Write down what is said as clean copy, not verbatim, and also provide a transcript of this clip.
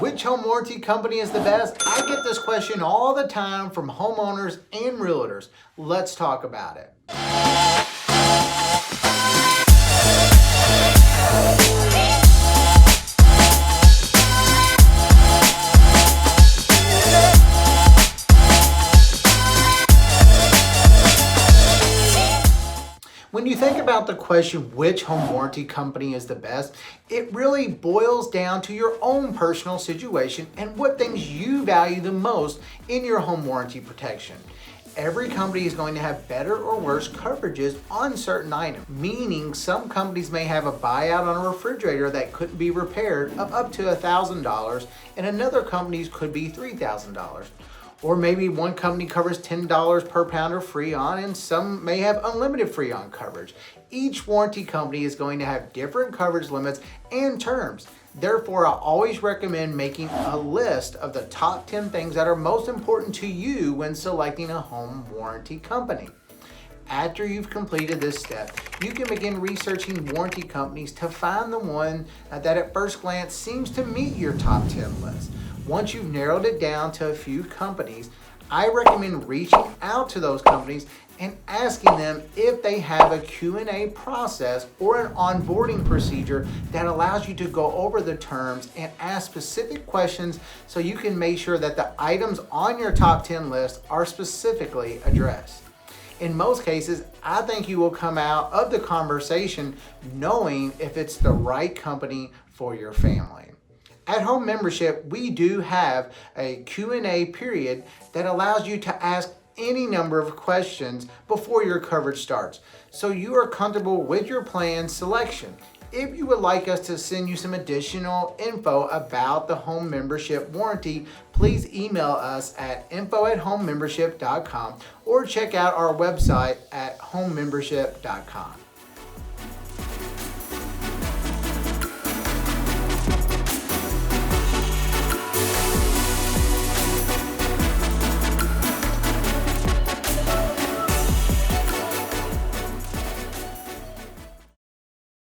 Which home warranty company is the best? I get this question all the time from homeowners and realtors. Let's talk about it. When you think about the question, which home warranty company is the best, it really boils down to your own personal situation and what things you value the most in your home warranty protection. Every company is going to have better or worse coverages on certain items, meaning some companies may have a buyout on a refrigerator that couldn't be repaired of up to $1,000, and another company's could be $3,000. Or maybe one company covers $10 per pound of freon and some may have unlimited freon coverage. Each warranty company is going to have different coverage limits and terms. Therefore, I always recommend making a list of the top 10 things that are most important to you when selecting a home warranty company. After you've completed this step, you can begin researching warranty companies to find the one that at first glance seems to meet your top 10 list. Once you've narrowed it down to a few companies, I recommend reaching out to those companies and asking them if they have a Q&A process or an onboarding procedure that allows you to go over the terms and ask specific questions so you can make sure that the items on your top 10 list are specifically addressed. In most cases, I think you will come out of the conversation knowing if it's the right company for your family. At Home Membership, we do have a Q&A period that allows you to ask any number of questions before your coverage starts, so you are comfortable with your plan selection. If you would like us to send you some additional info about the Home Membership warranty, please email us at info@homemembership.com or check out our website at homemembership.com.